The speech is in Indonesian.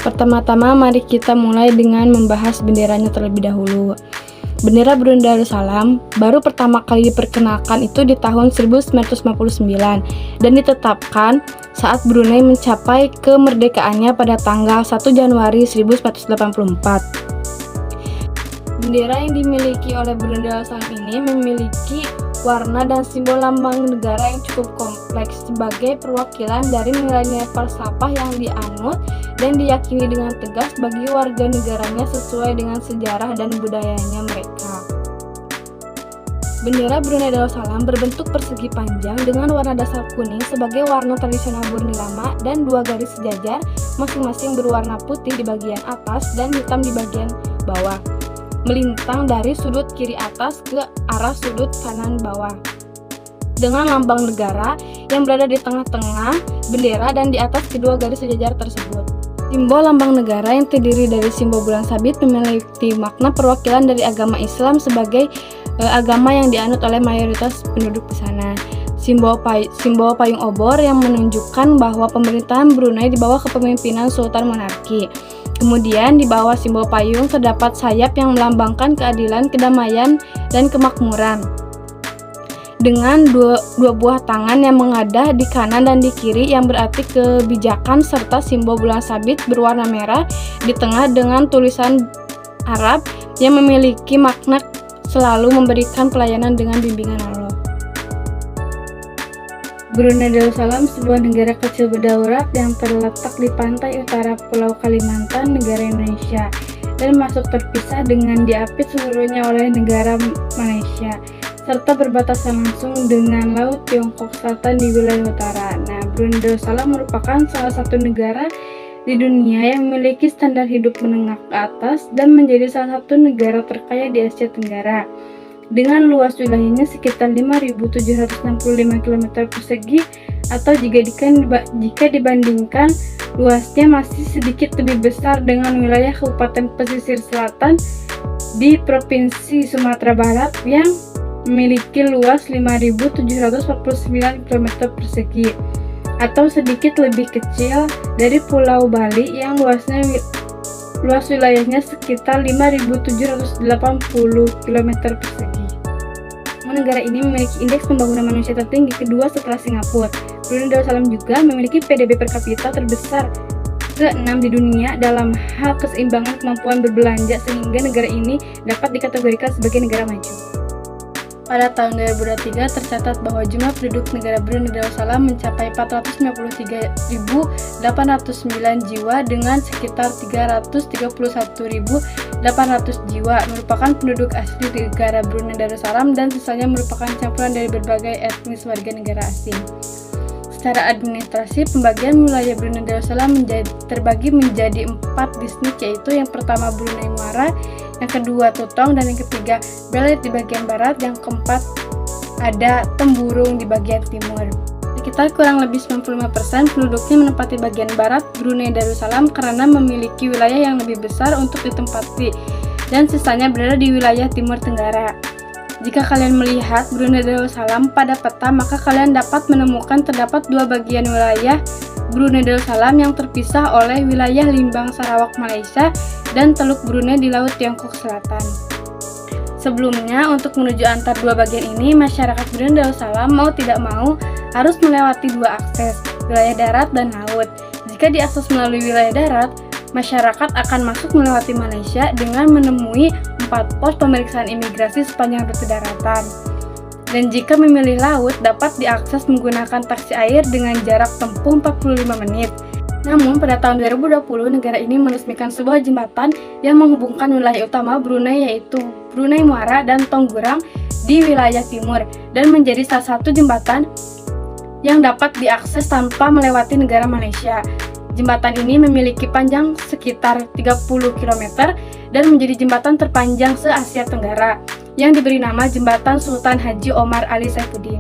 Pertama-tama mari kita mulai dengan membahas benderanya terlebih dahulu. Bendera Brunei Darussalam baru pertama kali diperkenalkan itu di tahun 1959 dan ditetapkan saat Brunei mencapai kemerdekaannya pada tanggal 1 Januari 1484. Bendera yang dimiliki oleh Brunei Darussalam ini memiliki warna dan simbol lambang negara yang cukup kompleks sebagai perwakilan dari nilai-nilai falsafah yang dianut dan diyakini dengan tegas bagi warga negaranya sesuai dengan sejarah dan budayanya mereka. Bendera Brunei Darussalam berbentuk persegi panjang dengan warna dasar kuning sebagai warna tradisional Brunei lama dan dua garis sejajar masing-masing berwarna putih di bagian atas dan hitam di bagian bawah, melintang dari sudut kiri atas ke arah sudut kanan bawah, dengan lambang negara yang berada di tengah-tengah bendera dan di atas kedua garis sejajar tersebut. Simbol lambang negara yang terdiri dari simbol bulan sabit memiliki makna perwakilan dari agama Islam sebagai agama yang dianut oleh mayoritas penduduk di sana. Simbol payung obor yang menunjukkan bahwa pemerintahan Brunei di bawah kepemimpinan Sultan Monarki. Kemudian di bawah simbol payung terdapat sayap yang melambangkan keadilan, kedamaian, dan kemakmuran. Dengan dua buah tangan yang mengadah di kanan dan di kiri yang berarti kebijakan serta simbol bulan sabit berwarna merah di tengah dengan tulisan Arab yang memiliki makna selalu memberikan pelayanan dengan bimbingan Allah. Brunei Darussalam sebuah negara kecil berdaulat yang terletak di pantai utara Pulau Kalimantan, negara Indonesia, dan masuk terpisah dengan diapit seluruhnya oleh negara Malaysia, serta berbatasan langsung dengan Laut Tiongkok Selatan di wilayah utara. Nah, Brunei Darussalam merupakan salah satu negara di dunia yang memiliki standar hidup menengah ke atas dan menjadi salah satu negara terkaya di Asia Tenggara. Dengan luas wilayahnya sekitar 5.765 km persegi atau jika dibandingkan luasnya masih sedikit lebih besar dengan wilayah Kabupaten Pesisir Selatan di Provinsi Sumatera Barat yang memiliki luas 5.749 km persegi atau sedikit lebih kecil dari Pulau Bali yang luas wilayahnya sekitar 5.780 km persegi. Negara ini memiliki indeks pembangunan manusia tertinggi kedua setelah Singapura. Brunei Darussalam juga memiliki PDB per kapita terbesar ke-6 di dunia dalam hal keseimbangan kemampuan berbelanja sehingga negara ini dapat dikategorikan sebagai negara maju. Pada tahun 2023 tercatat bahwa jumlah penduduk negara Brunei Darussalam mencapai 453.809 jiwa dengan sekitar 331.800 jiwa merupakan penduduk asli negara Brunei Darussalam dan sisanya merupakan campuran dari berbagai etnis warga negara asing. Secara administrasi, pembagian wilayah Brunei Darussalam terbagi menjadi 4 distrik, yaitu yang pertama Brunei Muara, yang kedua Tutong, dan yang ketiga Belet di bagian barat, yang keempat ada Temburung di bagian timur. Sekitar kurang lebih 95% penduduknya menempati bagian barat Brunei Darussalam karena memiliki wilayah yang lebih besar untuk ditempati, dan sisanya berada di wilayah timur tenggara. Jika kalian melihat Brunei Darussalam pada peta, maka kalian dapat menemukan terdapat dua bagian wilayah Brunei Darussalam yang terpisah oleh wilayah Limbang Sarawak Malaysia dan Teluk Brunei di Laut Tiongkok Selatan. Sebelumnya, untuk menuju antar dua bagian ini, masyarakat Brunei Darussalam mau tidak mau harus melewati dua akses, wilayah darat dan laut. Jika diakses melalui wilayah darat, masyarakat akan masuk melewati Malaysia dengan menemui 4 pos pemeriksaan imigrasi sepanjang rute daratan. Dan jika memilih laut, dapat diakses menggunakan taksi air dengan jarak tempuh 45 menit. Namun, pada tahun 2020, negara ini meresmikan sebuah jembatan yang menghubungkan wilayah utama Brunei yaitu Brunei Muara dan Tonggurang di wilayah timur dan menjadi salah satu jembatan yang dapat diakses tanpa melewati negara Malaysia. Jembatan ini memiliki panjang sekitar 30 km dan menjadi jembatan terpanjang se-Asia Tenggara yang diberi nama Jembatan Sultan Haji Omar Ali Saifuddin.